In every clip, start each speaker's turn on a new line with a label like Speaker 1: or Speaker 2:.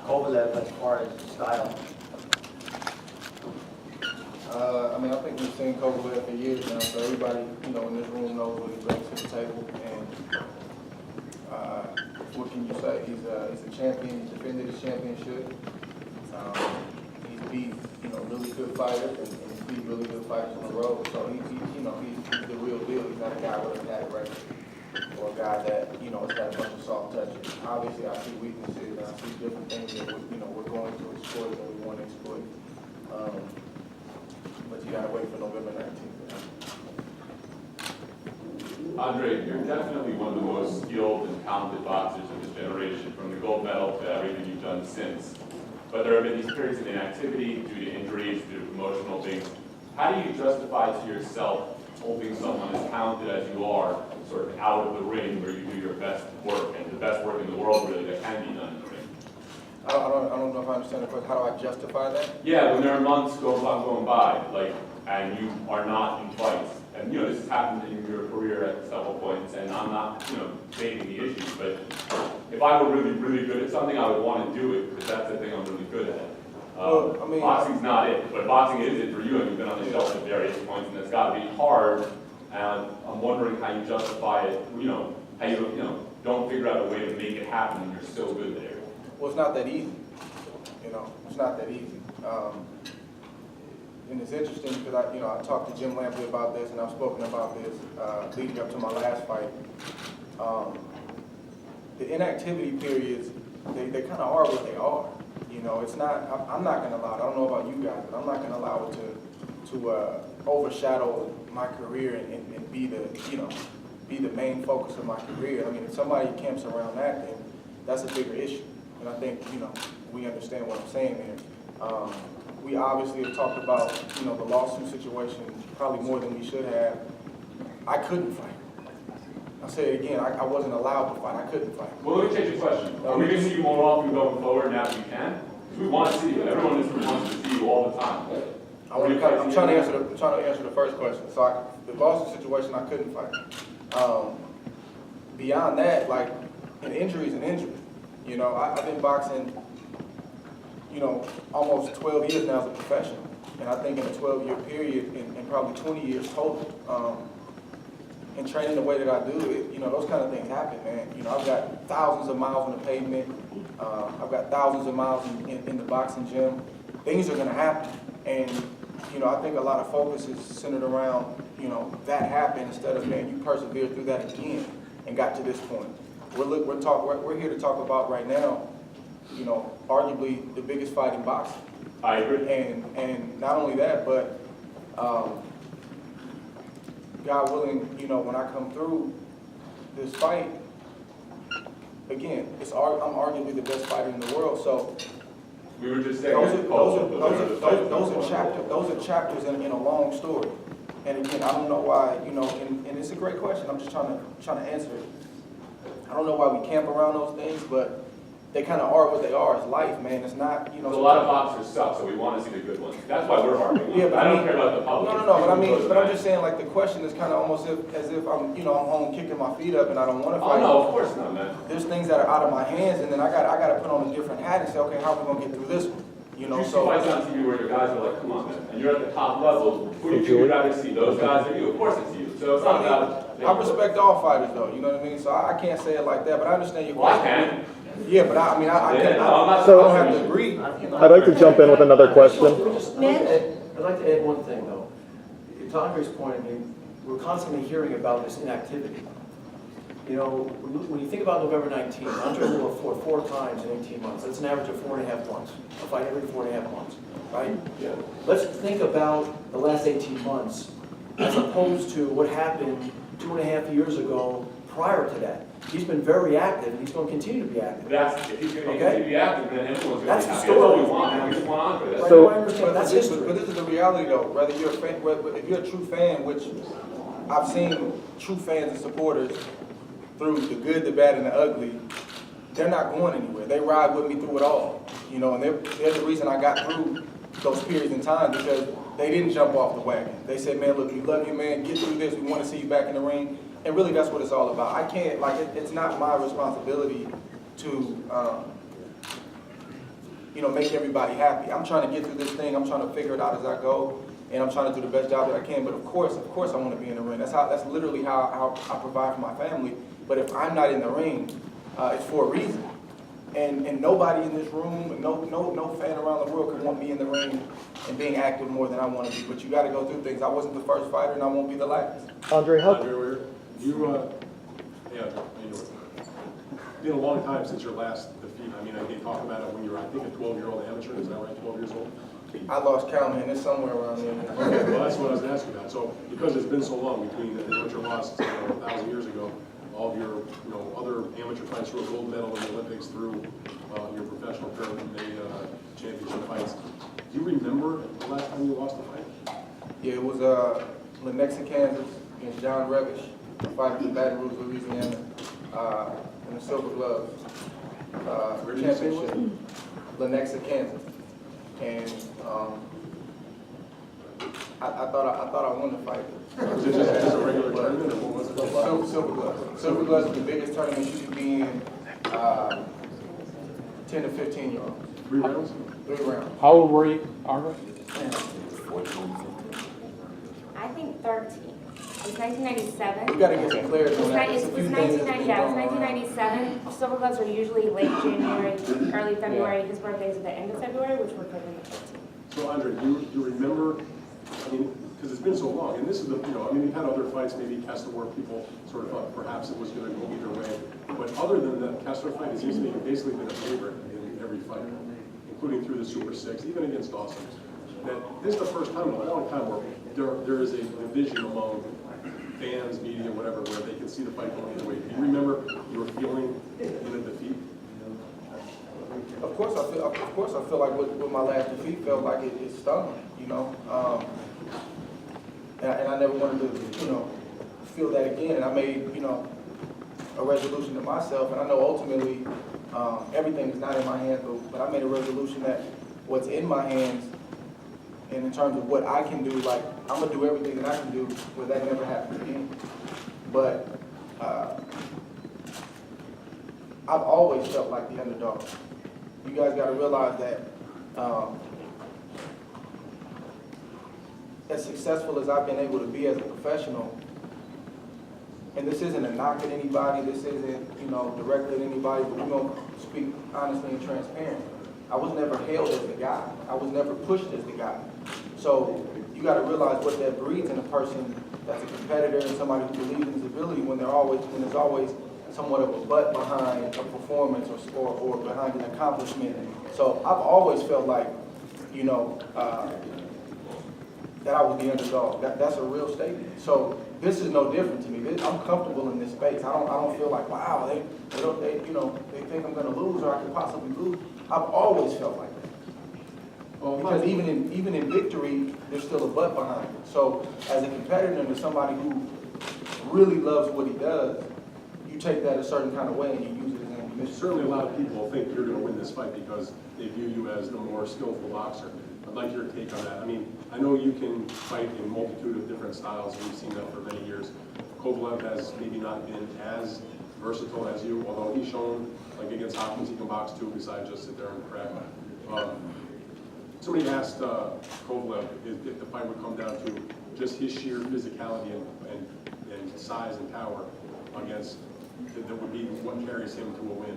Speaker 1: Kovalev as far as style?
Speaker 2: I mean, I think we've seen Kovalev for years now, so everybody, in this room knows what he brings to the table. And what can you say? He's a champion. He's defended his championship. He's beat, really good fighters, and he's beat really good fighters on the road. So he's the real deal. He's not a guy with a bad record or a guy that, has got a bunch of soft touches. Obviously, I see weaknesses and I see different things that we're going to exploit and we want to exploit. But you gotta wait for November 19th.
Speaker 3: Andre, you're definitely one of the most skilled and talented boxers of this generation, from the gold medal to everything you've done since. But there have been these periods of inactivity due to injuries, due to promotional things. How do you justify to yourself holding someone as talented as you are sort of out of the ring where you do your best work, and the best work in the world really that can be done in the ring?
Speaker 2: I don't know if I understand the question. How do I justify that?
Speaker 3: Yeah, when there are months going by, and you are not in fights, and this has happened in your career at several points, and I'm not, stating the issues, but if I were really, really good at something, I would want to do it because that's the thing I'm really good at. Boxing's not it, but boxing is it for you, and you've been on the shelf at various points, and it's got to be hard. And I'm wondering how you justify it. How you don't figure out a way to make it happen when you're so good there.
Speaker 2: Well, it's not that easy. It's not that easy. And it's interesting because I talked to Jim Lampley about this, and I've spoken about this leading up to my last fight. The inactivity periods, they kind of are what they are. It's not. I'm not going to allow it. I don't know about you guys, but I'm not going to allow it to overshadow my career and be the main focus of my career. I mean, if somebody camps around that, then that's a bigger issue. And I think, we understand what I'm saying there. We obviously have talked about, the lawsuit situation probably more than we should have. I couldn't fight. I'll say it again, I wasn't allowed to fight. I couldn't fight.
Speaker 3: Well, let me change the question. Are we going to see you more often going forward now that you can? Because we want to see you. Everyone in this room wants to see you all the time.
Speaker 2: I'm trying to answer the first question. So the lawsuit situation, I couldn't fight. Beyond that, an injury is an injury. I've been boxing, almost 12 years now as a professional. And I think in a 12-year period, and probably 20 years total, and training the way that I do, those kind of things happen, man. I've got thousands of miles on the pavement. I've got thousands of miles in the boxing gym. Things are going to happen. And, I think a lot of focus is centered around, that happened instead of, man, you persevered through that again and got to this point. We're here to talk about right now, arguably the biggest fight in boxing.
Speaker 3: I agree.
Speaker 2: And not only that, but God willing, when I come through this fight, again, I'm arguably the best fighter in the world. So
Speaker 3: we were just saying
Speaker 2: those are chapters in a long story. And again, I don't know why, and it's a great question. I'm just trying to answer it. I don't know why we camp around those things, but they kind of are what they are. It's life, man. It's not,
Speaker 3: a lot of boxers suck, so we want to see the good ones. That's why we're arguing.
Speaker 2: Yeah, but
Speaker 3: I don't care about the public.
Speaker 2: No, but I'm just saying, the question is kind of almost as if I'm, I'm home kicking my feet up and I don't want to fight.
Speaker 3: Oh no, of course not, man.
Speaker 2: There's things that are out of my hands, and then I got to put on a different hat and say, okay, how are we gonna get through this one?
Speaker 3: You see fights on TV where your guys are like, come on, man, and you're at the top level. Who do you think you'd rather see, those guys or you? Of course it's you. So it's not about.
Speaker 2: I respect all fighters, though. You know what I mean? So I can't say it like that, but I understand your
Speaker 3: question.
Speaker 2: Well, I can. Yeah, but I don't have to agree.
Speaker 4: I'd like to jump in with another question.
Speaker 1: I'd like to add one thing, though. To Andre's point, we're constantly hearing about this inactivity. When you think about November 19th, Andre will have fought 4 times in 18 months. That's an average of 4.5 months. A fight every 4.5 months, right? Yeah. Let's think about the last 18 months as opposed to what happened 2.5 years ago prior to that. He's been very active, and he's going to continue to be active.
Speaker 3: If he's going to continue to be active, then everyone's going to be
Speaker 1: That's the
Speaker 3: happy.
Speaker 1: story.
Speaker 3: That's all we want, man. We just want Andre.
Speaker 2: That's history. But this is the reality, though. Whether you're a fan, if you're a true fan, which I've seen true fans and supporters through the good, the bad, and the ugly, they're not going anywhere. They ride with me through it all. And they're the reason I got through those periods in time, because they didn't jump off the wagon. They said, man, look, we love you, man. Get through this. We want to see you back in the ring. And really, that's what it's all about. I can't, it's not my responsibility to make everybody happy. I'm trying to get through this thing. I'm trying to figure it out as I go, and I'm trying to do the best job that I can. But of course, I want to be in the ring. That's literally how I provide for my family. But if I'm not in the ring, it's for a reason. And nobody in this room, no fan around the world can want me in the ring and being active more than I want to be. But you got to go through things. I wasn't the first fighter, and I won't be the last.
Speaker 4: Andre, how?
Speaker 5: Andre, it's been a long time since your last defeat. I mean, they talk about it when you were, I think, a 12-year-old amateur. Is that right? 12 years old?
Speaker 2: I lost count, man. It's somewhere around there.
Speaker 5: Okay, well, that's what I was asking about. So, because it's been so long between the amateur loss 1,000 years ago, all of your, other amateur fights through a gold medal in the Olympics, through your professional career, championship fights. Do you remember the last time you lost a fight?
Speaker 2: Yeah, it was Lenexa, Kansas, against John Revish, fighting in Baton Rouge, Louisiana, in the Silver Gloves championship. Lenexa, Kansas, and I thought I won the fight.
Speaker 5: Was it just a regular tournament, or what was it?
Speaker 2: Silver Gloves. Silver Gloves is the biggest tournament you can be in. 10 to 15-year-olds.
Speaker 5: 3 rounds?
Speaker 2: 3 rounds.
Speaker 6: How old were you, Arnold?
Speaker 2: 14.
Speaker 7: I think 13. It was 1997.
Speaker 2: We got to get some clarity on that.
Speaker 7: It was 1997. Silver Gloves are usually late January, early February. His birthday is at the end of February, which would put him at 13.
Speaker 5: So, Andre, do you remember, because it's been so long, and this is we've had other fights, maybe Kessler, where people sort of thought perhaps it was going to go either way. But other than the Kessler fight, it seems to me you've basically been a favorite in every fight, including through the Super Six, even against Dawson. That this is the first time in a long time where there is a division among fans, media, whatever, where they can see the fight going either way. Do you remember your feeling in a defeat?
Speaker 2: Of course, I feel like with my last defeat felt like it stung, and I never wanted to, feel that again. And I made, a resolution to myself, and I know ultimately everything is not in my hands, but I made a resolution that what's in my hands, and in terms of what I can do, like I'm gonna do everything that I can do where that never happens again. But I've always felt like the underdog. You guys got to realize that as successful as I've been able to be as a professional, and this isn't a knock at anybody, this isn't, directly at anybody, but we're going to speak honestly and transparent. I was never hailed as the guy. I was never pushed as the guy. So you got to realize what that breeds in a person that's a competitor and somebody who believes in his ability when there's always somewhat of a butt behind a performance or behind an accomplishment. So I've always felt like, that I was the underdog. That's a real statement. So this is no different to me. I'm comfortable in this space. I don't feel like, wow, they think I'm going to lose or I could possibly lose. I've always felt like that. Because even in victory, there's still a butt behind it. So as a competitor and as somebody who really loves what he does, you take that a certain kind of way and you use it as ammunition.
Speaker 5: Certainly a lot of people think you're going to win this fight because they view you as the more skillful boxer. I'd like your take on that. I mean, I know you can fight in a multitude of different styles, and we've seen that for many years. Kovalev has maybe not been as versatile as you, although he's shown, like against Hopkins, he can box too, besides just sit there and crack. Somebody asked Kovalev if the fight would come down to just his sheer physicality and size and power against that would be what carries him to a win.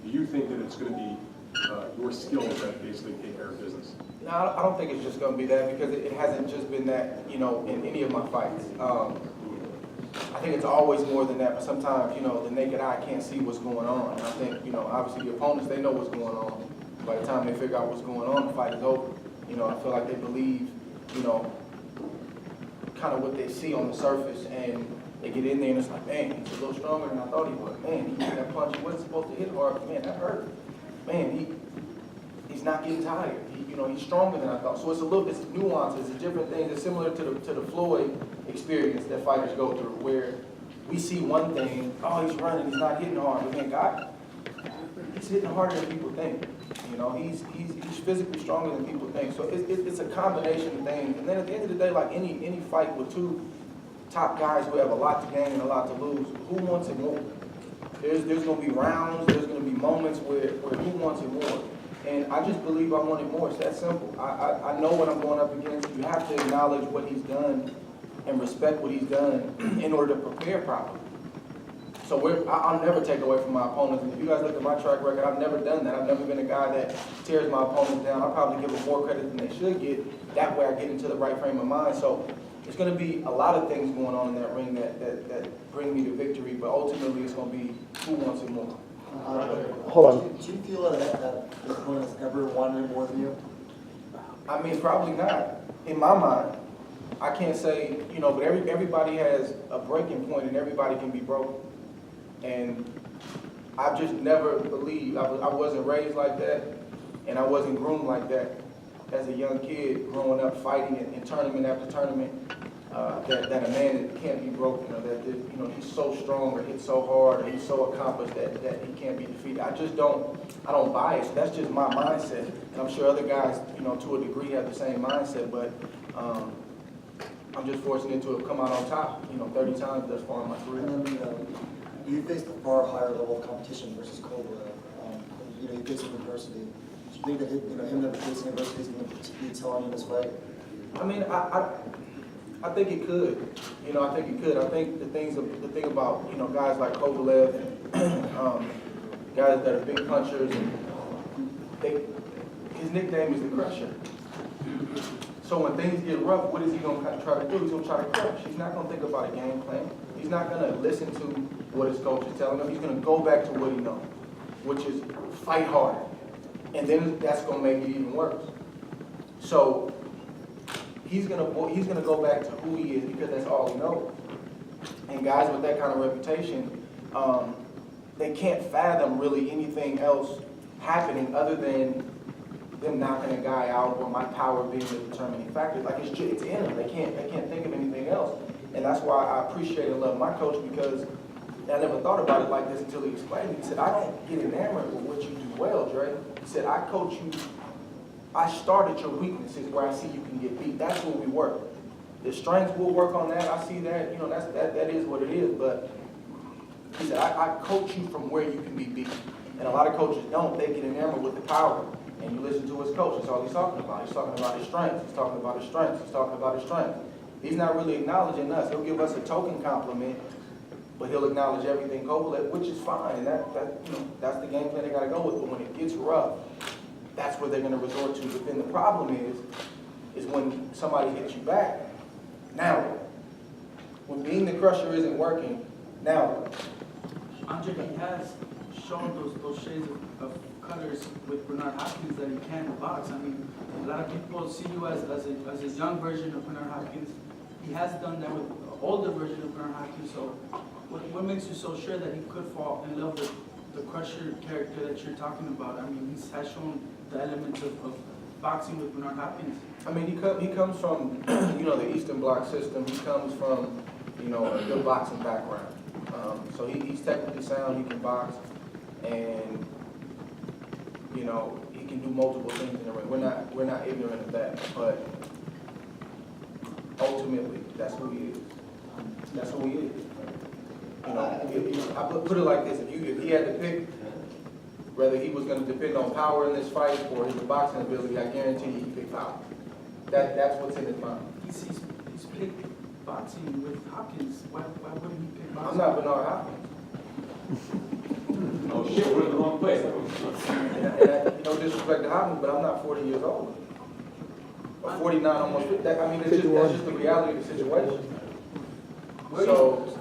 Speaker 5: Do you think that it's going to be your skills that basically take care of business?
Speaker 2: No, I don't think it's just going to be that because it hasn't just been that, in any of my fights. I think it's always more than that, but sometimes, the naked eye can't see what's going on. And I think, obviously the opponents, they know what's going on. By the time they figure out what's going on, the fight is over. I feel like they believe, kind of what they see on the surface, and they get in there and it's like, man, he's a little stronger than I thought he was. Man, he hit that punch, he wasn't supposed to hit hard. Man, that hurt. Man, he's not getting tired. He's stronger than I thought. So it's nuances, it's different things. It's similar to the Floyd experience that fighters go through, where we see one thing, oh, he's running, he's not hitting hard. But man, God, he's hitting harder than people think. He's physically stronger than people think. So it's a combination of things. And then at the end of the day, like any fight with two top guys who have a lot to gain and a lot to lose, who wants it more? There's going to be rounds, there's going to be moments where who wants it more? And I just believe I wanted more. It's that simple. I know what I'm going up against. You have to acknowledge what he's done and respect what he's done in order to prepare properly. So I'll never take away from my opponents. And if you guys look at my track record, I've never done that. I've never been a guy that tears my opponents down. I'll probably give them more credit than they should get. That way I get into the right frame of mind. So it's going to be a lot of things going on in that ring that bring me to victory, but ultimately it's going to be who wants it more.
Speaker 4: Hold on.
Speaker 6: Do you feel that this opponent has ever wanted it more than you?
Speaker 2: I mean, probably not. In my mind, I can't say, but everybody has a breaking point and everybody can be broken. And I've just never believed, I wasn't raised like that, and I wasn't groomed like that as a young kid growing up fighting in tournament after tournament, that a man can't be broken, or that he's so strong or hits so hard or he's so accomplished that he can't be defeated. I don't buy it. So that's just my mindset. And I'm sure other guys, to a degree have the same mindset, but I'm just fortunate to have come out on top, 30 times thus far in my career.
Speaker 6: And then, you faced a far higher level of competition versus Kovalev. You faced some adversity. Do you think that him never facing adversity is going to be telling you this way?
Speaker 2: I mean, I think it could. I think it could. I think the thing about guys like Kovalev, guys that are big punchers, and his nickname is the Crusher. So when things get rough, what is he going to try to do? He's going to try to crush. He's not going to think about a game plan. He's not going to listen to what his coach is telling him. He's going to go back to what he knows, which is fight hard. And then that's going to make it even worse. So he's going to go back to who he is because that's all he knows. And guys with that kind of reputation, they can't fathom really anything else happening other than them knocking a guy out or my power being the determining factor. Like it's in them. They can't think of anything else. And that's why I appreciate and love my coach, because I never thought about it like this until he explained it. He said, I don't get enamored with what you do well, Dre. He said, I coach you. I start at your weaknesses where I see you can get beat. That's where we work. The strengths, we'll work on that. I see that. That is what it is. But he said, I coach you from where you can be beat. And a lot of coaches don't. They get enamored with the power. And you listen to his coach. That's all he's talking about. He's talking about his strengths. He's talking about his strengths. He's talking about his strengths. He's not really acknowledging us. He'll give us a token compliment, but he'll acknowledge everything Kovalev, which is fine. And that's the game plan they got to go with. But when it gets rough, that's where they're going to resort to. But then the problem is when somebody hits you back. Now, when being the Crusher isn't working, now.
Speaker 8: Andre, he has shown those shades of colors with Bernard Hopkins that he can box. I mean, a lot of people see you as a young version of Bernard Hopkins. He has done that with an older version of Bernard Hopkins. So what makes you so sure that he could fall in love with the Crusher character that you're talking about? I mean, he has shown the elements of boxing with Bernard Hopkins.
Speaker 2: I mean, he comes from, the Eastern Bloc system. He comes from, a good boxing background. So he's technically sound, he can box, and, he can do multiple things in the ring. We're not ignorant of that, but ultimately, that's who he is. That's who he is. I put it like this, if he had to pick whether he was going to depend on power in this fight or his boxing ability, I guarantee you he picked power. That's what's in his mind.
Speaker 8: He's picked boxing with Hopkins. Why wouldn't he pick boxing?
Speaker 2: I'm not Bernard Hopkins.
Speaker 3: Oh shit, we're in the wrong place.
Speaker 2: And no disrespect to Hopkins, but I'm not 40 years old. Or 49, almost 50. That's just the reality of the situation. So,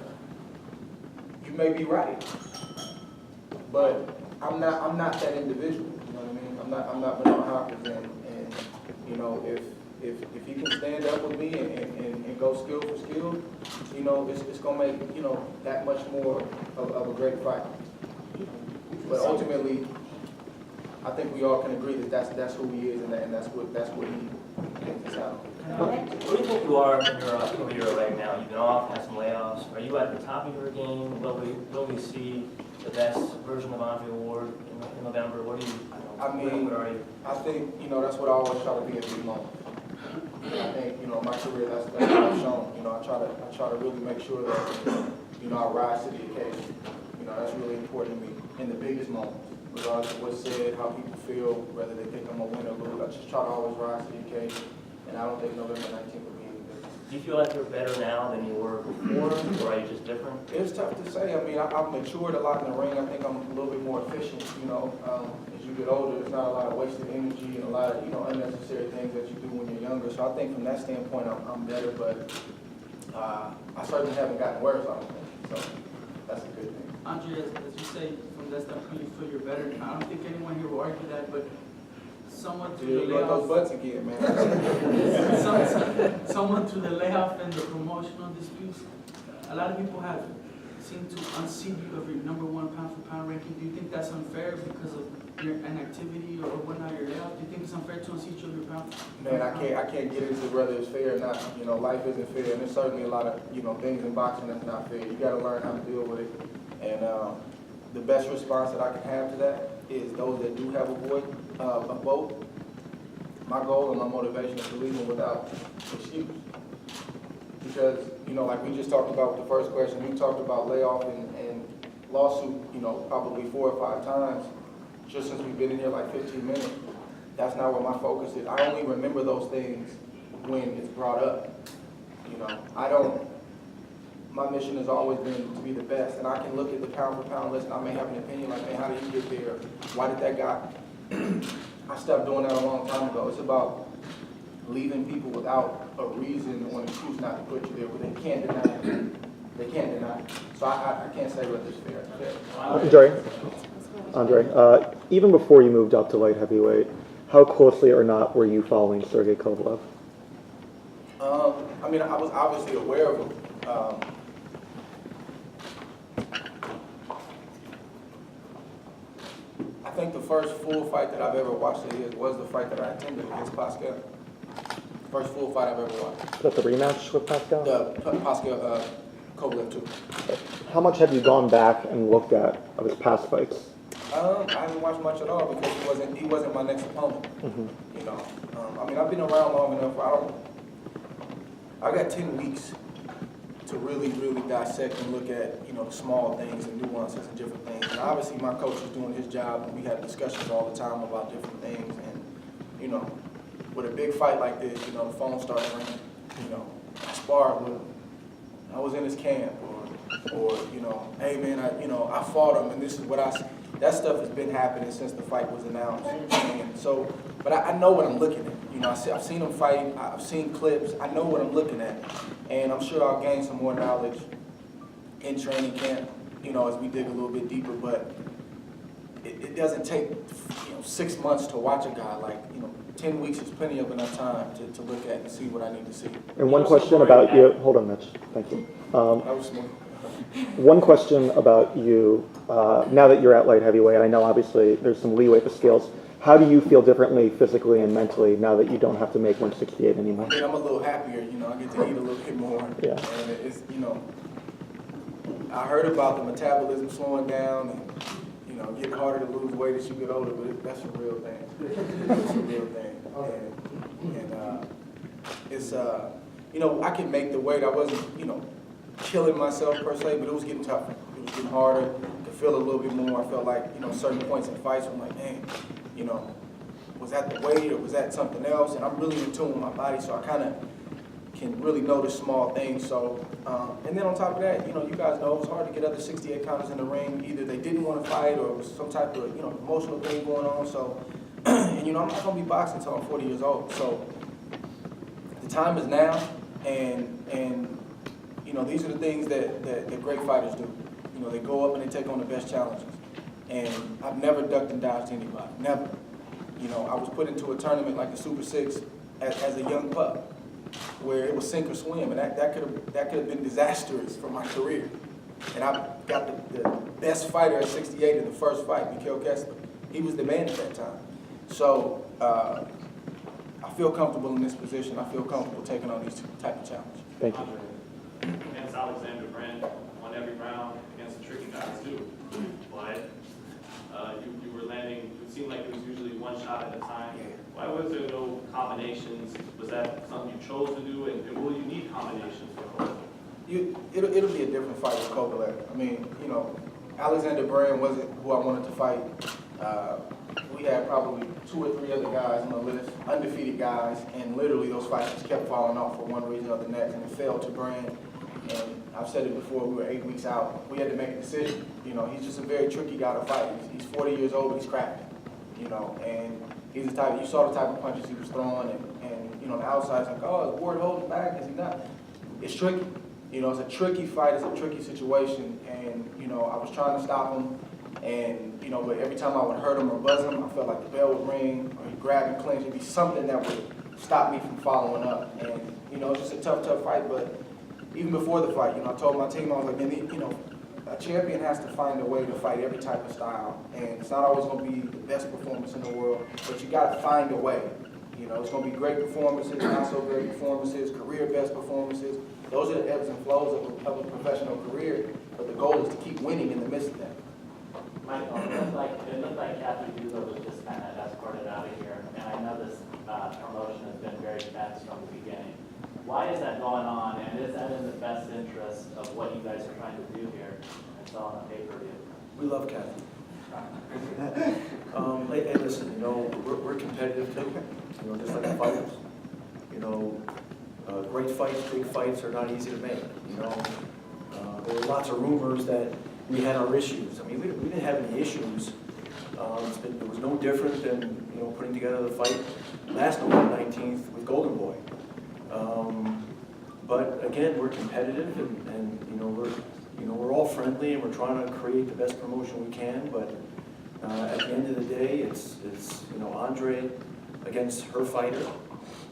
Speaker 2: you may be right, but I'm not that individual. You know what I mean? I'm not Bernard Hopkins, and if he can stand up with me and go skill for skill, it's gonna make that much more of a great fight. But ultimately, I think we all can agree that that's who he is, and that's what he is out.
Speaker 9: Where do you think you are in your career right now? You've been off, had some layoffs. Are you at the top of your game? Will we see the best version of Andre Ward in November? What do you? Where are you?
Speaker 2: I think that's what I always try to be at these moments. I think my career that's what I've shown. I try to really make sure that I rise to the occasion. That's really important to me in the biggest moments, regardless of what's said, how people feel, whether they think I'm gonna win or lose. I just try to always rise to the occasion, and I don't think November 19th will be any different.
Speaker 9: Do you feel like you're better now than you were before, or are you just different?
Speaker 2: It's tough to say. I mean, I've matured a lot in the ring. I think I'm a little bit more efficient, you know. As you get older, there's not a lot of wasted energy and a lot of, you know, unnecessary things that you do when you're younger. So I think from that standpoint, I'm better, but I certainly haven't gotten worse, I don't think. So that's a good thing.
Speaker 8: Andre, as you say, from that standpoint, you feel you're better. I don't think anyone here will argue that, but someone through the
Speaker 2: You got those
Speaker 8: layoff,
Speaker 2: butts again, man.
Speaker 8: someone through the layoff and the promotional disputes, a lot of people have seemed to unseat you of your #1 pound-for-pound ranking. Do you think that's unfair because of your inactivity or whatnot, your layoff? Do you think it's unfair to unseat you of your pound?
Speaker 2: Man, I can't get into whether it's fair or not. You know, life isn't fair, and there's certainly a lot of, you know, things in boxing that's not fair. You got to learn how to deal with it. And the best response that I can have to that is those that do have a vote. My goal and my motivation is to leave them without excuse. Because, you know, like we just talked about with the first question, we talked about layoff and lawsuit, you know, probably 4 or 5 times just since we've been in here like 15 minutes. That's not where my focus is. I only remember those things when it's brought up. You know, my mission has always been to be the best, and I can look at the pound-for-pound list and I may have an opinion like, man, how did he get there? Why did that guy? I stopped doing that a long time ago. It's about leaving people without a reason or an excuse not to put you there, but they can't deny it. They can't deny it. So I can't say whether it's fair.
Speaker 4: Andre, even before you moved up to light heavyweight, how closely or not were you following Sergey Kovalev?
Speaker 2: I mean, I was obviously aware of him. I think the first full fight that I've ever watched of his was the fight that I attended against Pascal. First full fight I've ever watched.
Speaker 4: Is that the rematch with Pascal?
Speaker 2: The Pascal Kovalev too.
Speaker 4: How much have you gone back and looked at of his past fights?
Speaker 2: I haven't watched much at all because he wasn't my next opponent. You know, I mean, I've been around long enough. I got 10 weeks to really dissect and look at, you know, the small things and nuances and different things. And obviously, my coach was doing his job, and we had discussions all the time about different things. And you know, with a big fight like this, you know, the phone started ringing. You know, I sparred with him. I was in his camp, or you know, hey man, I fought him, and this is what that stuff has been happening since the fight was announced. And so, but I know what I'm looking at. You know, I've seen him fight. I've seen clips. I know what I'm looking at, and I'm sure I'll gain some more knowledge in training camp. You know, as we dig a little bit deeper. But it doesn't take 6 months to watch a guy. Like 10 weeks is plenty of enough time to look at and see what I need to see.
Speaker 4: And one question about you. Hold on, Mitch. Thank you.
Speaker 2: That was smooth.
Speaker 4: One question about you, now that you're at light heavyweight, I know obviously there's some leeway for scales. How do you feel differently physically and mentally now that you don't have to make 168 anymore?
Speaker 2: I mean, I'm a little happier, I get to eat a little bit more.
Speaker 4: Yeah.
Speaker 2: And it's, I heard about the metabolism slowing down and, getting harder to lose weight as you get older, but that's a real thing. It's a real thing. And it's, I can make the weight. I wasn't, killing myself per se, but it was getting tougher. It was getting harder to feel a little bit more. I felt like, certain points in fights, I'm like, man, was that the weight or was that something else? And I'm really in tune with my body, so I kind of can really notice small things. So, and then on top of that, you guys know it's hard to get other 68 pounders in the ring. Either they didn't want to fight or it was some type of, emotional thing going on. So, and I'm not going to be boxing until I'm 40 years old. So the time is now, and these are the things that great fighters do. They go up and they take on the best challenges. And I've never ducked and dodged anybody, never. I was put into a tournament like the Super 6 as a young pup, where it was sink or swim, and that could have been disastrous for my career. And I got the best fighter at 68 in the first fight, Mikhail Kessler. He was the man at that time. So I feel comfortable in this position. I feel comfortable taking on these type of challenges.
Speaker 4: Thank you.
Speaker 3: Against Alexander Brand, won every round against the tricky guys too. But you were landing, it seemed like it was usually one shot at a time. Why was there no combinations? Was that something you chose to do? And will you need combinations for Kovalev?
Speaker 2: It'll be a different fight with Kovalev. I mean, Alexander Brand wasn't who I wanted to fight. we had probably 2 or 3 other guys on the list, undefeated guys, and literally those fights just kept falling off for one reason or the next, and it failed to brand. And I've said it before, we were 8 weeks out. We had to make a decision. You know, he's just a very tricky guy to fight. He's 40 years old, but he's cracking. You know, and he's the type, you saw the type of punches he was throwing, and you know, the outside's like, oh, is Ward holding back? Is he not? It's tricky. You know, it's a tricky fight, it's a tricky situation, and you know, I was trying to stop him, and you know, but every time I would hurt him or buzz him, I felt like the bell would ring, or he'd grab and clinch. It'd be something that would stop me from following up. And you know, it's just a tough fight. But even before the fight, you know, I told my team, I was like, man, you know, a champion has to find a way to fight every type of style, and it's not always going to be the best performance in the world, but you got to find a way. You know, it's going to be great performances, not so great performances, career best performances. Those are the ebbs and flows of a professional career, but the goal is to keep winning in the midst of them.
Speaker 10: Michael, it looked like Kathy Duza was just kind of escorted out of here, and I know this promotion has been very tense from the beginning. Why is that going on, and is that in the best interest of what you guys are trying to do here and sell on a pay-per-view?
Speaker 1: We love Kathy. Hey, listen, you know, we're competitive too, you know, just like the fighters. You know, great fights, big fights are not easy to make, you know. There were lots of rumors that we had our issues. I mean, we didn't have any issues. It was no different than, you know, putting together the fight last November 19th with Golden Boy. But again, we're competitive, and we're all friendly, and we're trying to create the best promotion we can. But at the end of the day, it's you know, Andre against her fighter.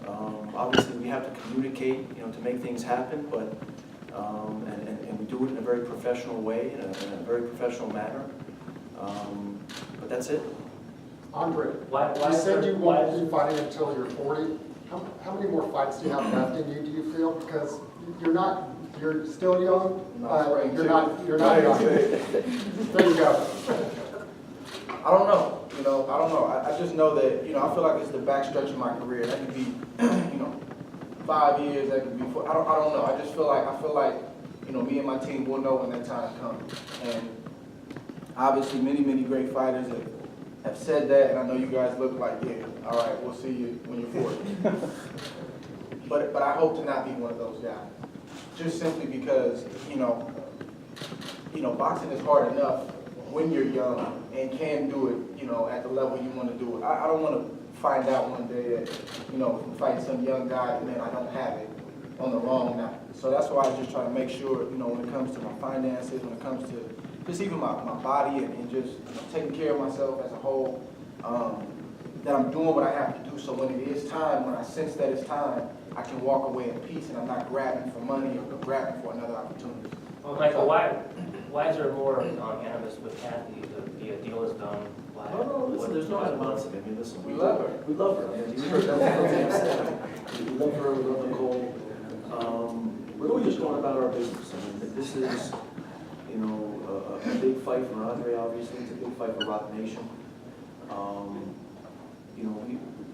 Speaker 1: Obviously, we have to communicate, you know, to make things happen. But and we do it in a very professional way, in a very professional manner. But that's it.
Speaker 11: Andre, you said you won't be fighting until you're 40. How many more fights do you have left in you, do you feel? Because you're still young, you're not young. There you go.
Speaker 2: I don't know. You know, I don't know. I just know that, you know, I feel like it's the backstretch of my career. That could be, you know, 5 years. That could be 4. I don't know. I feel like, you know, me and my team will know when that time comes. And obviously, many great fighters have said that, and I know you guys look like, yeah, all right, we'll see you when you're 40. But I hope to not be one of those guys. Just simply because, you know, boxing is hard enough when you're young and can do it, you know, at the level you want to do it. I don't want to find out one day that, you know, from fighting some young guy and then I don't have it on the wrong night. So that's why I just try to make sure, you know, when it comes to my finances, when it comes to just even my body and just, you know, taking care of myself as a whole, that I'm doing what I have to do. So when it is time, when I sense that it's time, I can walk away in peace and I'm not grabbing for money or grabbing for another opportunity.
Speaker 9: Well, Michael, why is there more animus with Kathy? The deal is done. Why?
Speaker 1: No, listen, there's no animosity. I mean, listen,
Speaker 2: We love her.
Speaker 1: We love her. I mean, you heard that from the We love her, we love Nicole. We're really just going about our business. I mean, this is, you know, a big fight for Andre, obviously. It's a big fight for Rock Nation. You know,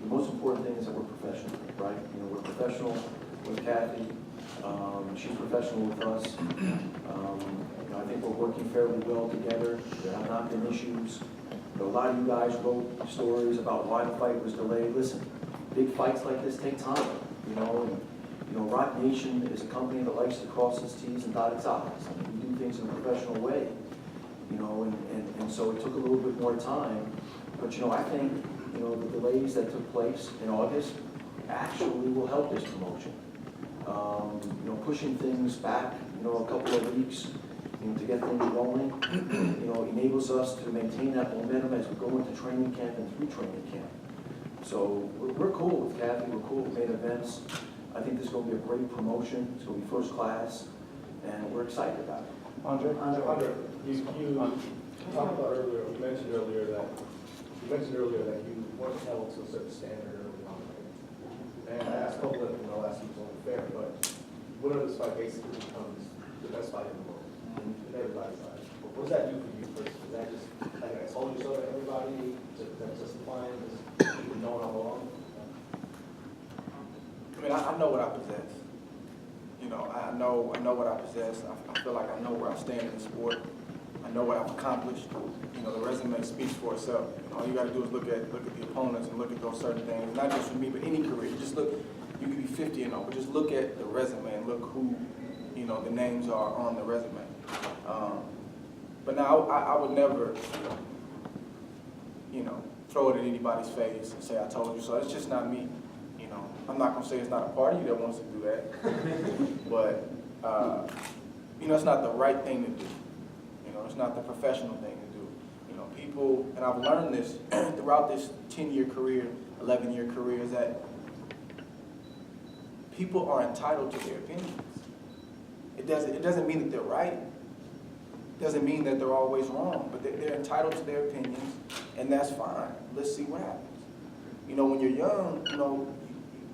Speaker 1: the most important thing is that we're professional, right? You know, we're professional with Kathy. She's professional with us. You know, I think we're working fairly well together. There have not been issues. You know, a lot of you guys wrote stories about why the fight was delayed. Listen, big fights like this take time, you know. And, you know, Rock Nation is a company that likes to cross its T's and dot its I's. I mean, we do things in a professional way, you know, and so it took a little bit more time. But, you know, I think, you know, the delays that took place in August actually will help this promotion. You know, pushing things back, you know, a couple of weeks, you know, to get things rolling, you know, enables us to maintain that momentum as we go into training camp and through training camp. So we're cool with Kathy, we're cool with main events. I think this is going to be a great promotion. It's going to be first class, and we're excited about it.
Speaker 11: Andre,
Speaker 12: you talked about earlier, you mentioned earlier that you weren't held to a certain standard early on. And I asked Kovalev in the last week was only fair, but winner of this fight basically becomes the best fight in the world, in everybody's eyes. What does that do for you first? Is that just like I told you so to everybody, that's justifying this, even knowing I'm wrong?
Speaker 2: I mean, I know what I possess. You know, I know what I possess. I feel like I know where I stand in the sport. I I know what I've accomplished. You know, the resume speaks for itself. You know, all you got to do is look at the opponents and look at those certain things. Not just for me, but any career. Just look. You could be 50 and over, but just look at the resume and look who, you know, the names are on the resume. But now I would never, you know, throw it in anybody's face and say I told you so. It's just not me. You know, I'm not gonna say it's not a part of you that wants to do that, but you know, it's not the right thing to do. You know, it's not the professional thing to do. You know, people, and I've learned this throughout this 10-year career, 11-year career, is that people are entitled to their opinions. It doesn't mean that they're right. It doesn't mean that they're always wrong, but they're entitled to their opinions, and that's fine. Let's see what happens. You know, when you're young, you know,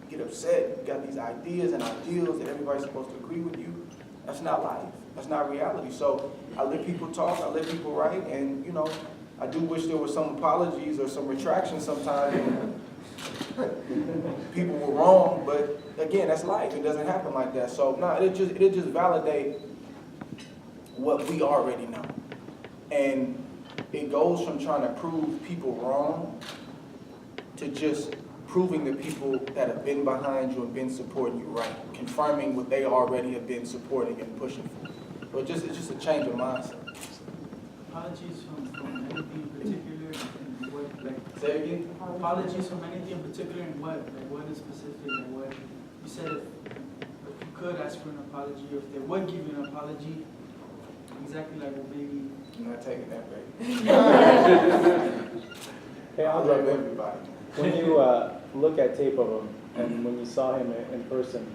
Speaker 2: you get upset, you got these ideas and ideals that everybody's supposed to agree with you. That's not life. That's not reality. So I let people talk, I let people write, and you know, I do wish there was some apologies or some retractions sometimes. People were wrong, but again, that's life. It doesn't happen like that. So no, it just validate what we already know. And it goes from trying to prove people wrong to just proving the people that have been behind you and been supporting you right, confirming what they already have been supporting and pushing for. So it's just a change of mindset.
Speaker 8: Apologies from anything in particular, and what, like,
Speaker 2: Say again?
Speaker 8: apologies from anything in particular, and what, like, what is specific, like, what, you said if you could ask for an apology, or if they would give you an apology, exactly like what maybe.
Speaker 2: I'm not taking that back.
Speaker 13: Hey,
Speaker 2: I love
Speaker 13: Andre,
Speaker 2: everybody.
Speaker 13: when you look at tape of him and when you saw him in person,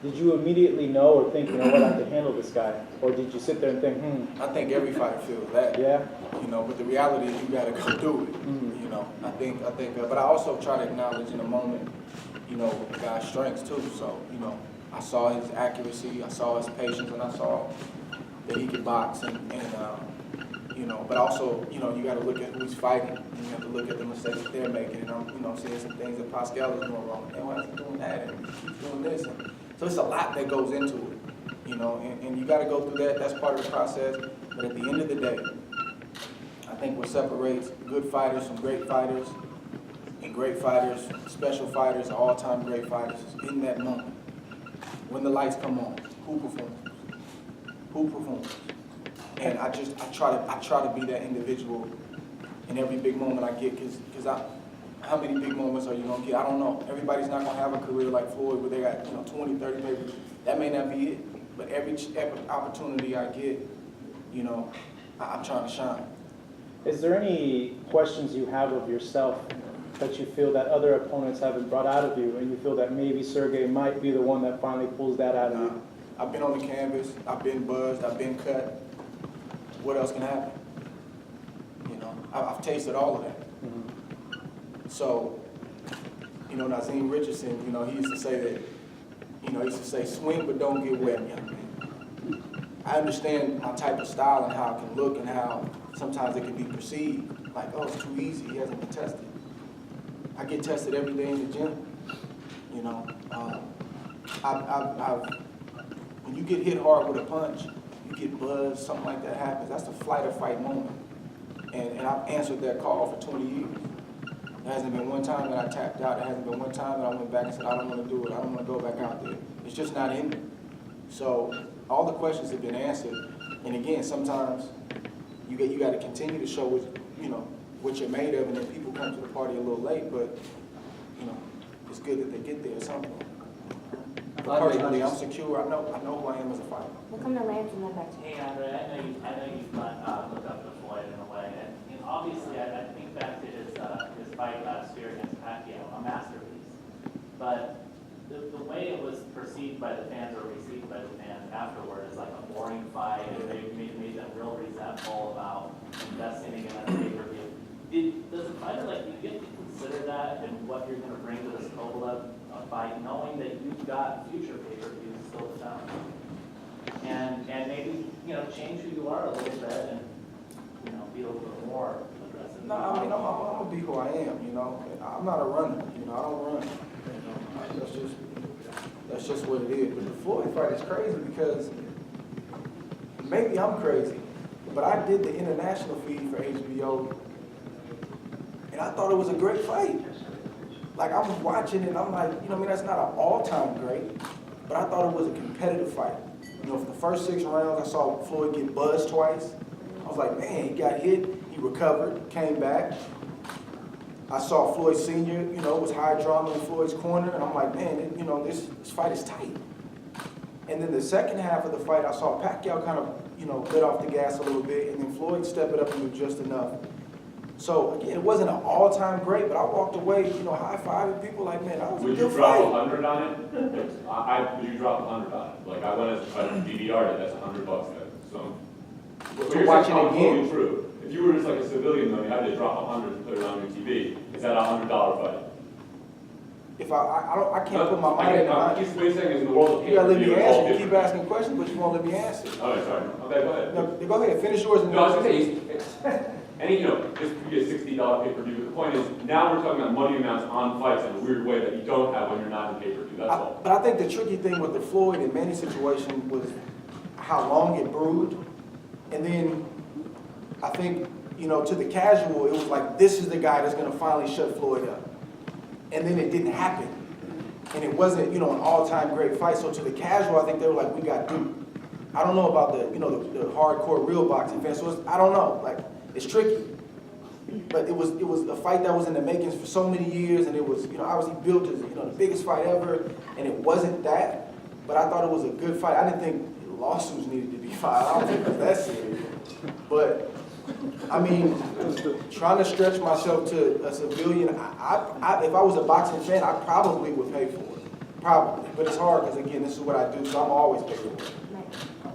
Speaker 13: did you immediately know or think, you know what, I can handle this guy? Or did you sit there and think,
Speaker 2: I think every fighter feels that.
Speaker 13: yeah?
Speaker 2: You know, but the reality is you got to go do it. You know, I think, but I also try to acknowledge in a moment, you know, the guy's strengths too. So, you know, I saw his accuracy, I saw his patience, and I saw that he could box, and you know, but also, you know, you got to look at who he's fighting, and you have to look at the mistakes that they're making, and I'm, you know, seeing some things that Pascal is doing wrong. And why is he doing that? And he keeps doing this. And so it's a lot that goes into it, you know, and you got to go through that. That's part of the process. But at the end of the day, I think what separates good fighters from great fighters, and great fighters, special fighters, all-time great fighters, is in that moment. When the lights come on, who performs? Who performs? And I try to be that individual in every big moment I get, because how many big moments are you gonna get? I don't know. Everybody's not gonna have a career like Floyd where they got, you know, 20, 30 papers. That may not be it, but every opportunity I get, you know, I'm trying to shine.
Speaker 13: Is there any questions you have of yourself that you feel that other opponents haven't brought out of you, and you feel that maybe Sergey might be the one that finally pulls that out of you?
Speaker 2: I've been on the canvas, I've been buzzed, I've been cut. What else can happen? You know, I've tasted all of that. So, you know, Nazim Richardson, you know, he used to say that, you know, he used to say, swing but don't get wet, young man. I understand my type of style and how it can look and how sometimes it can be perceived like, oh, it's too easy, he hasn't been tested. I get tested every day in the gym, you know. When you get hit hard with a punch, you get buzzed, something like that happens. That's the flight or fight moment. And I've answered that call for 20 years. There hasn't been one time that I tapped out. There hasn't been one time that I went back and said, I don't want to do it. I don't want to go back out there. It's just not in me. So all the questions have been answered. And again, sometimes you got to continue to show what you're made of, and then people come to the party a little late, but you know, it's good that they get there at some point. But personally, I'm secure. I know who I am as a fighter.
Speaker 7: We'll come to Lance and then back to you.
Speaker 10: Hey, Andre, I know you've looked up to Floyd in a way, and obviously I think back to his fight last year against Pacquiao, a masterpiece. But the way it was perceived by the fans or received by the fans afterward is like a boring fight, and they made them real resentful about investing in a pay-per-view. Does a fighter like you get to consider that and what you're going to bring to this Kovalev fight, knowing that you've got future pay-per-views still to come, and maybe, you know, change who you are a little bit and, you know, be a little bit more aggressive?
Speaker 2: No, I mean, I'm gonna be who I am. You know, I'm not a runner. You know, I don't run. You know, that's just what it is. But the Floyd fight is crazy because maybe I'm crazy, but I did the international feed for HBO, and I thought it was a great fight. Like, I was watching it, and I'm like, you know, I mean, that's not an all-time great, but I thought it was a competitive fight. You know, for the first 6 rounds, I saw Floyd get buzzed twice. I was like, man, he got hit, he recovered, came back. I saw Floyd Sr., you know, was high drama in Floyd's corner, and I'm like, man, you know, this fight is tight. And then the second half of the fight, I saw Pacquiao kind of, you know, let off the gas a little bit, and then Floyd stepped it up and do just enough. So, again, it wasn't an all-time great, but I walked away, you know, high-fiving people like, man, that was a
Speaker 3: Would you
Speaker 2: good
Speaker 3: drop
Speaker 2: fight.
Speaker 3: 100 on it? Would you drop 100 on it? Like, I went as a DVR, that's $100 then. So,
Speaker 2: To watch it again.
Speaker 3: True. If you were just like a civilian though, you had to drop 100 and put it on your TV. Is that a $100 fight?
Speaker 2: If I can't put my mind in
Speaker 3: What
Speaker 2: it.
Speaker 3: you're saying is in the world of
Speaker 2: You gotta let me
Speaker 3: pay-per-view, it's all
Speaker 2: answer. You keep
Speaker 3: different.
Speaker 2: asking questions, but you won't let me answer.
Speaker 3: Oh, sorry. Okay, go ahead.
Speaker 2: No, go ahead, finish yours. And
Speaker 3: No, I was gonna say, any, you know, this could be a $60 pay-per-view, but the point is, now we're talking about money amounts on fights in a weird way that you don't have when you're not in pay-per-view, that's all.
Speaker 2: But I think the tricky thing with the Floyd and Manny situation was how long it brewed. And then I think, you know, to the casual, it was like, this is the guy that's gonna finally shut Floyd up. And then it didn't happen. And it wasn't, you know, an all-time great fight. So to the casual, I think they were like, we got duped. I don't know about the, you know, the hardcore real boxing fans. So I don't know, like, it's tricky. But it was a fight that was in the makings for so many years, and it was, you know, obviously built as, you know, the biggest fight ever, and it wasn't that. But I thought it was a good fight. I didn't think lawsuits needed to be filed. I don't think it was that serious. But I mean, trying to stretch myself to a civilian, if I was a boxing fan, I probably would pay for it. Probably. But it's hard because, again, this is what I do, so I'm always paying for it.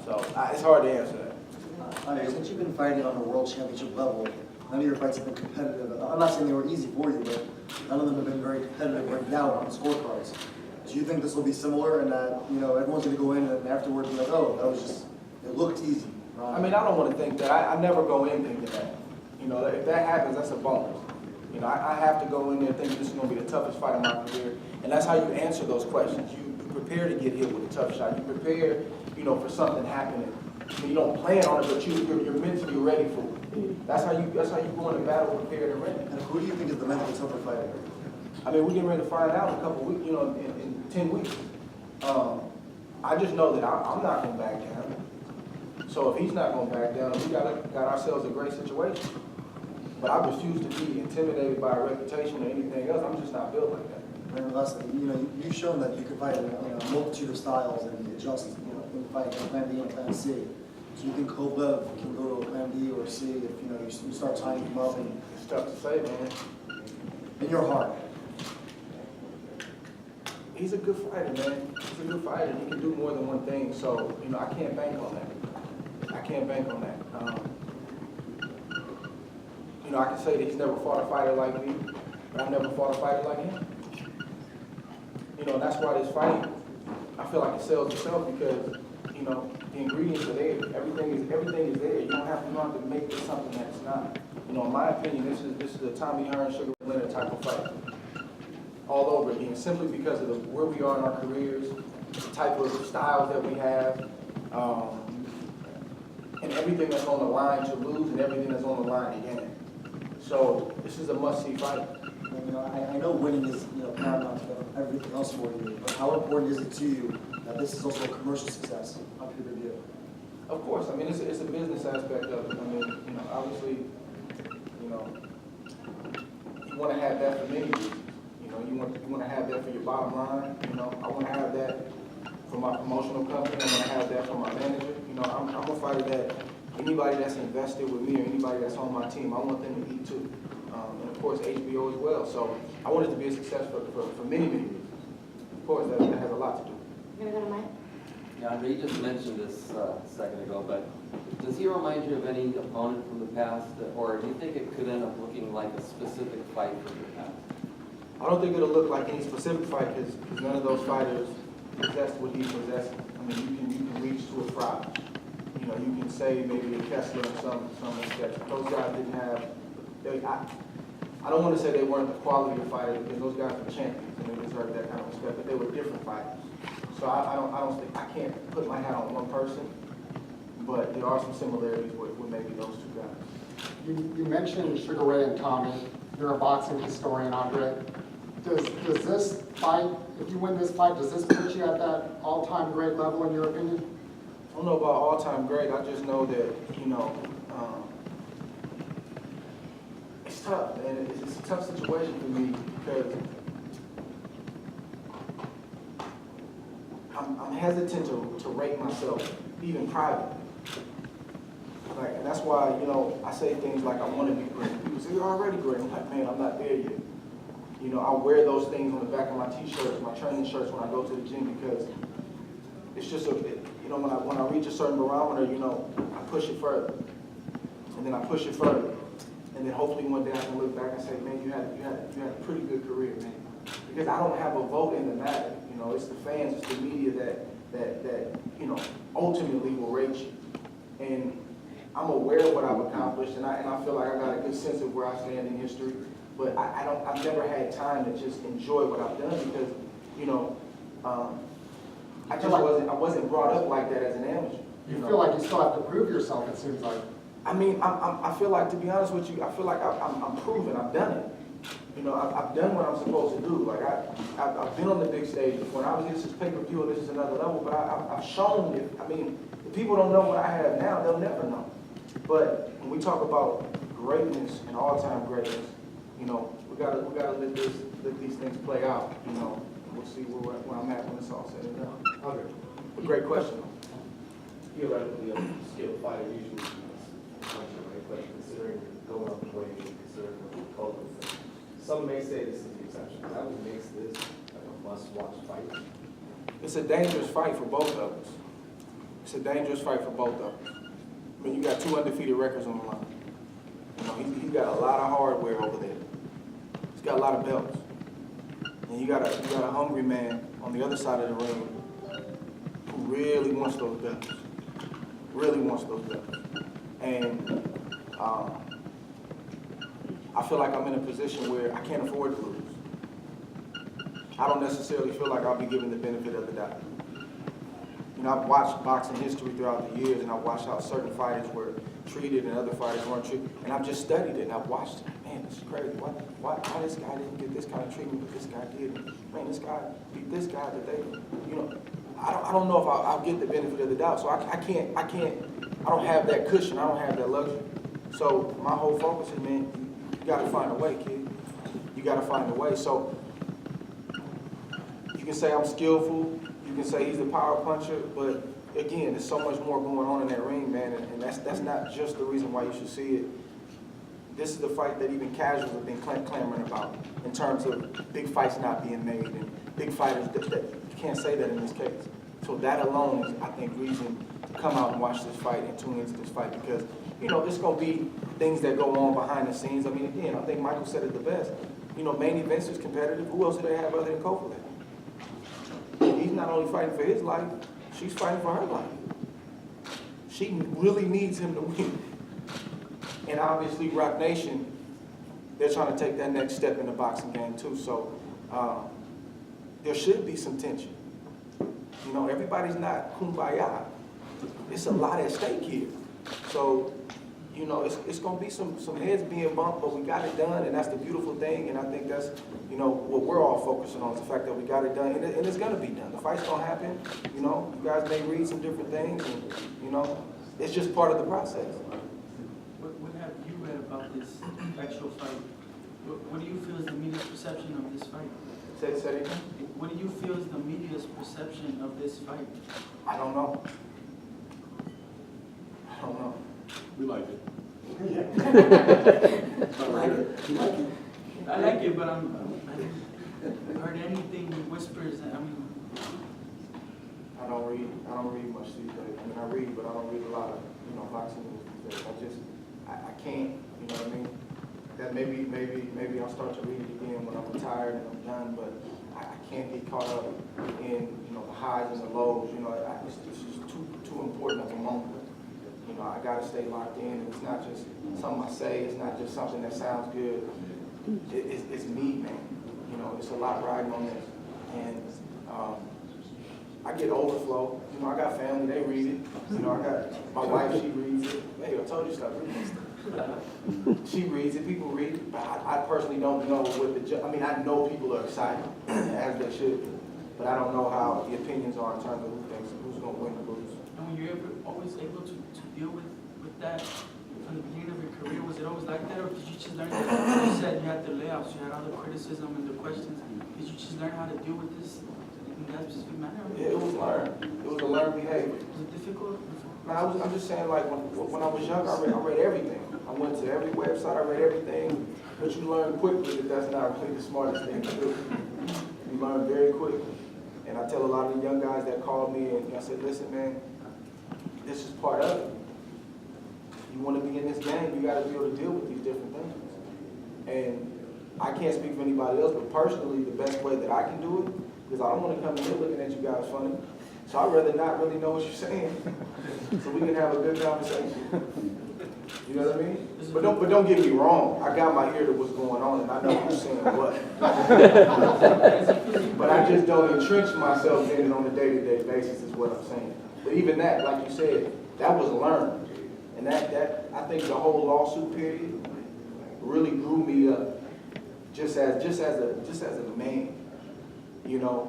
Speaker 2: So it's hard to answer that.
Speaker 6: Since you've been fighting on the world championship level, none of your fights have been competitive. I'm not saying they were easy for you, but none of them have been very competitive right now on the scorecards. Do you think this will be similar in that, you know, everyone's going to go in and afterwards be like, oh, that was just, it looked easy?
Speaker 2: I mean, I don't want to think that. I never go in thinking that. You know, if that happens, that's a bonus. You know, I have to go in there thinking this is going to be the toughest fight of my career. And that's how you answer those questions. You prepare to get hit with a tough shot. You prepare, you know, for something happening. You don't plan on it, but you're mentally ready for it. That's how you go into battle prepared and ready.
Speaker 6: And who do you think is the mentally tougher fighter?
Speaker 2: I mean, we're getting ready to find out in a couple weeks, you know, in 10 weeks. I just know that I'm not going to back down. So if he's not going to back down, we got ourselves a great situation. But I refuse to be intimidated by a reputation or anything else. I'm just not built like that.
Speaker 6: And lastly, you know, you've shown that you can fight in a multitude of styles and adjust, you know, in fight plan B and plan C. So you think Kovalev can go to a plan B or C if, you know, you start tying him up? And
Speaker 2: it's tough to say, man.
Speaker 6: In your heart.
Speaker 2: He's a good fighter, man. He's a good fighter. He can do more than one thing. So, you know, I can't bank on that. I can't bank on that. You know, I can say that he's never fought a fighter like me, but I never fought a fighter like him. You know, and that's why this fight, I feel like it sells itself because, you know, the ingredients are there. Everything is there. You don't have to make this something that it's not. You know, in my opinion, this is a Tommy Hearn, Sugar Ray Leonard type of fight. All over again, simply because of where we are in our careers, the type of styles that we have, and everything that's on the line to lose and everything that's on the line to gain. So this is a must-see fight.
Speaker 6: And, you know, I know winning is, you know, paramount to everything else for you, but how important is it to you that this is also a commercial success on pay-per-view?
Speaker 2: Of course, I mean, it's a business aspect of it. I mean, you know, obviously, you know, you want to have that for many reasons. You know, you want to have that for your bottom line. You know, I want to have that for my promotional company. I want to have that for my manager. You know, I'm a fighter that anybody that's invested with me or anybody that's on my team, I want them to eat too. And of course, HBO as well. So I want it to be a success for many, many reasons. Of course, that has a lot to do.
Speaker 7: You're gonna go to Mike?
Speaker 14: Yeah, Andre, you just mentioned this a second ago, but does he remind you of any opponent from the past, or do you think it could end up looking like a specific fight from the past?
Speaker 2: I don't think it'll look like any specific fight because none of those fighters possess what he possesses. I mean, you can reach to a fry. You know, you can say maybe a Kessler in some respects. Those guys didn't have. I don't want to say they weren't the quality of fighters because those guys were champions and they deserved that kind of respect, but they were different fighters. So I don't think I can't put my hat on one person, but there are some similarities with maybe those two guys.
Speaker 11: You mentioned Sugar Ray and Tommy. You're a boxing historian, Andre. Does this fight, if you win this fight, does this put you at that all-time great level in your opinion?
Speaker 2: I don't know about all-time great. I just know that, it's tough, man. It's a tough situation for me because I'm hesitant to rate myself, even privately. Like, and that's why, I say things like, I want to be great. People say, you're already great. I'm like, man, I'm not there yet. I wear those things on the back of my t-shirts, my training shirts when I go to the gym because it's just when I reach a certain barometer, I push it further. And then I push it further. And then hopefully one day I can look back and say, man, you had a pretty good career, man. Because I don't have a vote in the matter. It's the fans, it's the media that ultimately will rate you. And I'm aware of what I've accomplished, and I feel like I got a good sense of where I stand in history. But I've never had time to just enjoy what I've done because, I wasn't brought up like that as an amateur.
Speaker 11: You feel like you still have to prove yourself, it seems like.
Speaker 2: I mean, I feel like, to be honest with you, I feel like I'm proven. I've done it. I've done what I'm supposed to do. Like I've been on the big stage. When I was here, this is pay-per-view, this is another level. But I've shown it. I mean, if people don't know what I have now, they'll never know. But when we talk about greatness and all-time greatness, we gotta let these things play out. We'll see where I'm at when it's all said and done.
Speaker 12: Okay.
Speaker 2: Great question.
Speaker 12: Theoretically, a skilled fighter usually right? But considering going up the way, considering the culture, some may say this is the exception. That what makes this like a must-watch fight.
Speaker 2: It's a dangerous fight for both of us. It's a dangerous fight for both of us. I mean, you got 2 undefeated records on the line. He's got a lot of hardware over there. He's got a lot of belts. And you got a hungry man on the other side of the ring who really wants those belts. Really wants those belts. And I feel like I'm in a position where I can't afford to lose. I don't necessarily feel like I'll be given the benefit of the doubt. I've watched boxing history throughout the years, and I've watched how certain fighters were treated and other fighters weren't treated. And I've just studied it, and I've watched it. Man, this is crazy. Why this guy didn't get this kind of treatment, but this guy did? Man, this guy beat this guy today. I don't know if I'll get the benefit of the doubt. So I don't have that cushion. I don't have that luxury. So my whole focus is, man, you got to find a way, kid. You got to find a way. So you can say I'm skillful. You can say he's a power puncher, but again, there's so much more going on in that ring, man, and that's not just the reason why you should see it. This is the fight that even casuals have been clamoring about in terms of big fights not being made and big fighters that you can't say that in this case. So that alone is, I think, reason to come out and watch this fight and tune into this fight because, there's going to be things that go on behind the scenes. I mean, again, I think Michael said it the best. Main events is competitive. Who else do they have other than Kovalev? He's not only fighting for his life, she's fighting for her life. She really needs him to win. And obviously, Rock Nation, they're trying to take that next step in the boxing game too. So there should be some tension. Everybody's not kumbaya. It's a lot at stake here. So, it's going to be some heads being bumped, but we got it done, and that's the beautiful thing. And I think that's, what we're all focusing on is the fact that we got it done, and it's going to be done. The fight's going to happen. You guys may read some different things, and, it's just part of the process.
Speaker 8: What have you read about this actual fight? What do you feel is the media's perception of this fight?
Speaker 2: Say it again?
Speaker 8: What do you feel is the media's perception of this fight?
Speaker 2: I don't know.
Speaker 5: We like it.
Speaker 8: I like it, but I haven't heard anything whispers.
Speaker 2: I don't read much these days. I mean, I read, but I don't read a lot of boxing news these days. I can't. You know what I mean? That maybe I'll start to read it again when I'm retired and I'm done. But I can't get caught up in the highs and the lows. It's just too important of a moment. I got to stay locked in. It's not just something I say. It's not just something that sounds good. It's me, man. It's a lot riding on this. And I get overflow. You know, I got family, they read it. You know, I got my wife, she reads it. Hey, I told you stop reading this stuff. She reads it, people read it, but I personally don't know what the, I mean, I know people are excited, as they should be, but I don't know how the opinions are in terms of who thinks, who's gonna win or lose.
Speaker 8: And when you're always able to deal with that from the beginning of your career, was it always like that, or did you just learn, you said you had the layoffs, you had all the criticism and the questions, did you just learn how to deal with this in that specific manner?
Speaker 2: Yeah, it was learned. It was a learned behavior.
Speaker 8: Was it difficult?
Speaker 2: No, I'm just saying, like, when I was young, I read everything. I went to every website, I read everything, but you learn quickly that that's not really the smartest thing to do. You learn very quickly. And I tell a lot of the young guys that call me, and I said, listen, man, this is part of it. You want to be in this game, you got to be able to deal with these different things. And I can't speak for anybody else, but personally, the best way that I can do it, because I don't want to come in here looking at you guys funny, so I'd rather not really know what you're saying, so we can have a good conversation. You know what I mean? But don't get me wrong. I got my ear to what's going on, and I know who's saying what. But I just don't entrench myself in it on a day-to-day basis, is what I'm saying. But even that, like you said, that was learned, and that I think the whole lawsuit period really grew me up, just as a man. You know.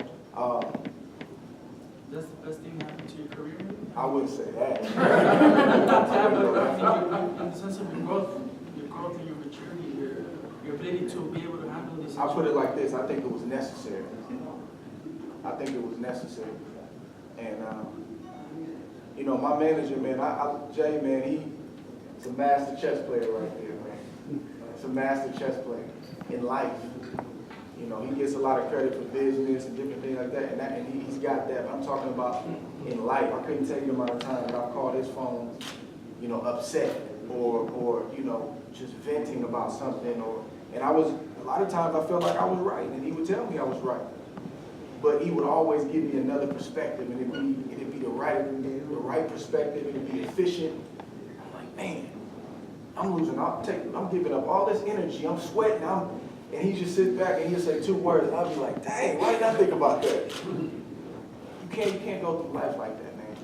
Speaker 8: That's the best thing that happened to your career?
Speaker 2: I wouldn't say that.
Speaker 8: Yeah, but I think in the sense of your growth and your maturity, your ability to be able to handle this.
Speaker 2: I put it like this, I think it was necessary. I think it was necessary. And, you know, my manager, man, Jay, man, he's a master chess player right there, man. He's a master chess player in life. You know, he gets a lot of credit for business and different things like that, and he's got that. But I'm talking about in life. I couldn't tell you the amount of time that I've called his phone, you know, upset or you know, just venting about something. And a lot of times I felt like I was right, and he would tell me I was right. But he would always give me another perspective, and it'd be the right perspective, and it'd be efficient. I'm like, man, I'm giving up all this energy, I'm sweating, and he just sits back and he'll say 2 words, and I'll be like, dang, why didn't I think about that? You can't go through life like that, man.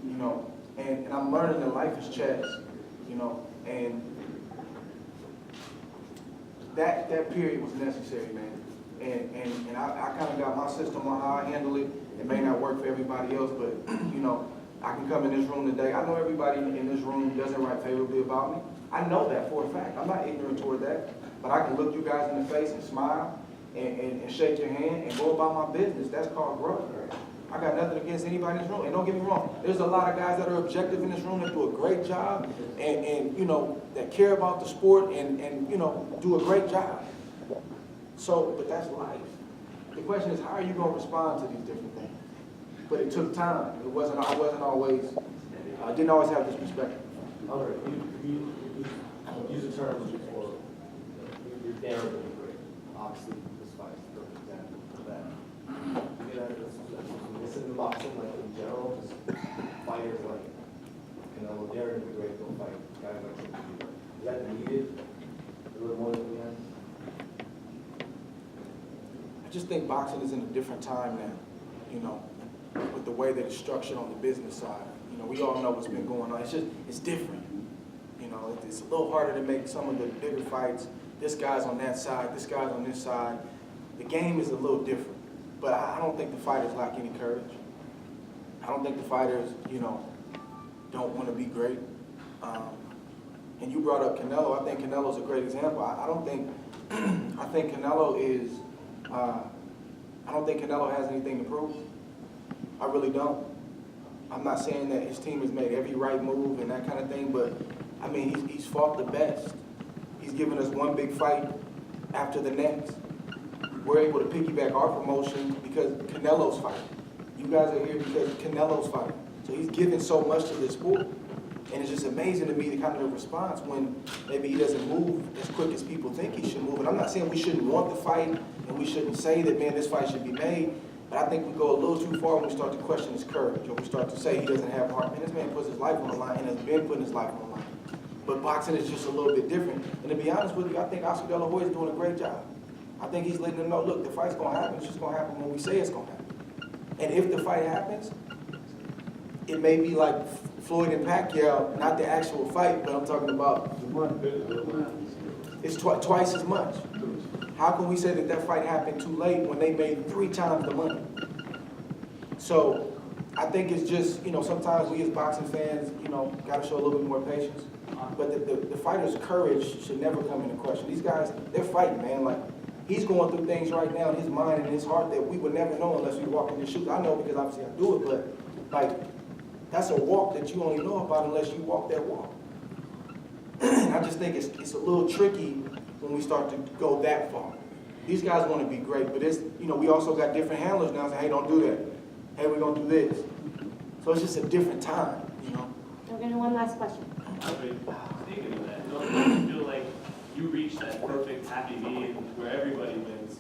Speaker 2: You know, and I'm learning that life is chess, you know, and that period was necessary, man. And I kind of got my system on how I handle it. It may not work for everybody else, but, you know, I can come in this room today. I know everybody in this room doesn't write favorably about me. I know that for a fact. I'm not ignorant toward that. But I can look you guys in the face and smile and shake your hand and go about my business. That's called growth. I got nothing against anybody in this room. And don't get me wrong, there's a lot of guys that are objective in this room that do a great job and you know, that care about the sport and you know, do a great job. So, but that's life. The question is, how are you going to respond to these different things? But it took time. I didn't always have this perspective.
Speaker 12: You use the terms before. You're daring to be great. Obviously, this fight is a perfect example of that. You get out of this in boxing, like in general, just fighters like, you know, daring to be great, don't fight guys like some. Is that needed a little more than we have?
Speaker 2: I just think boxing is in a different time now, you know, with the way that it's structured on the business side. You know, we all know what's been going on. It's different. You know, it's a little harder to make some of the bigger fights. This guy's on that side, this guy's on this side. The game is a little different. But I don't think the fighters lack any courage. I don't think the fighters, you know, don't want to be great. And you brought up Canelo. I think Canelo's a great example. I think Canelo is, I don't think Canelo has anything to prove. I really don't. I'm not saying that his team has made every right move and that kind of thing, but I mean, he's fought the best. He's given us one big fight after the next. We're able to piggyback our promotion because Canelo's fighting. You guys are here because Canelo's fighting. So he's given so much to this sport. And it's just amazing to me the kind of response when maybe he doesn't move as quick as people think he should move. And I'm not saying we shouldn't want the fight and we shouldn't say that, man, this fight should be made. But I think we go a little too far when we start to question his courage, or we start to say he doesn't have heart. Man, this man puts his life on the line and has been putting his life on the line. But boxing is just a little bit different. And to be honest with you, I think Oscar De La Hoya is doing a great job. I think he's letting them know, look, the fight's going to happen. It's just going to happen when we say it's going to happen. And if the fight happens, it may be like Floyd and Pacquiao, not the actual fight, but I'm talking about it's twice as much. How can we say that that fight happened too late when they made 3 times the money? So I think it's just, sometimes we as boxing fans, got to show a little bit more patience. But the fighter's courage should never come into question. These guys, they're fighting, man. Like, he's going through things right now in his mind and his heart that we would never know unless we walk in his shoes. I know because obviously I do it, but like, that's a walk that you only know about unless you walk that walk. I just think it's a little tricky when we start to go that far. These guys want to be great, but it's, we also got different handlers now saying, hey, don't do that. Hey, we're going to do this. So it's just a different time,
Speaker 7: We're going to do one last question.
Speaker 10: Speaking of that, don't you feel like you reach that perfect happy medium where everybody wins?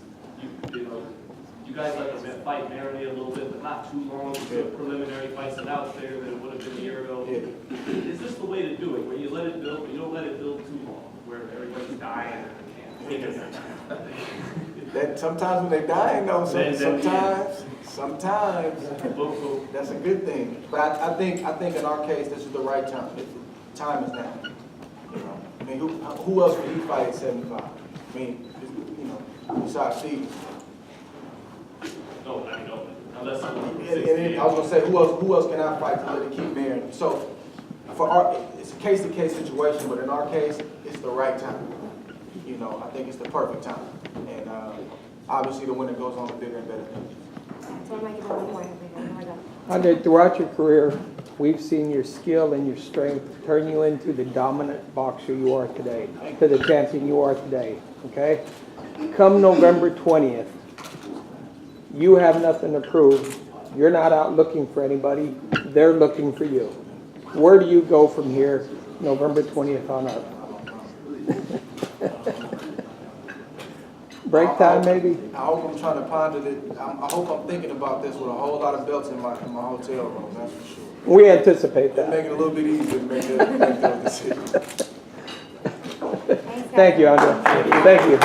Speaker 10: You guys let the fight marinate a little bit, but not too long. The preliminary fights are out there that it would have been a year ago.
Speaker 2: Yeah.
Speaker 10: Is this the way to do it, where you let it build, but you don't let it build too long, where everybody's dying and can't take it?
Speaker 2: That sometimes when they're dying, though, sometimes that's a good thing. But I think in our case, this is the right time. Time is now. I mean, who else would he fight at 75? I mean, besides Steve.
Speaker 10: No, I know. Unless
Speaker 2: I was gonna say, who else can I fight to let it keep marrying? So, it's a case-to-case situation, but in our case, it's the right time. I think it's the perfect time. And obviously, the winner goes on to bigger and better things.
Speaker 7: So I might give one more.
Speaker 15: Andre, throughout your career, we've seen your skill and your strength turn you into the dominant boxer you are today, to the champion you are today, okay? Come November 20th, you have nothing to prove. You're not out looking for anybody. They're looking for you. Where do you go from here, November 20th on up? Break time, maybe?
Speaker 2: I hope I'm trying to ponder it. I hope I'm thinking about this with a whole lot of belts in my hotel room, that's for sure.
Speaker 15: We anticipate that.
Speaker 2: Make it a little bit easier to make those decisions.
Speaker 15: Thank you, Andre. Thank you.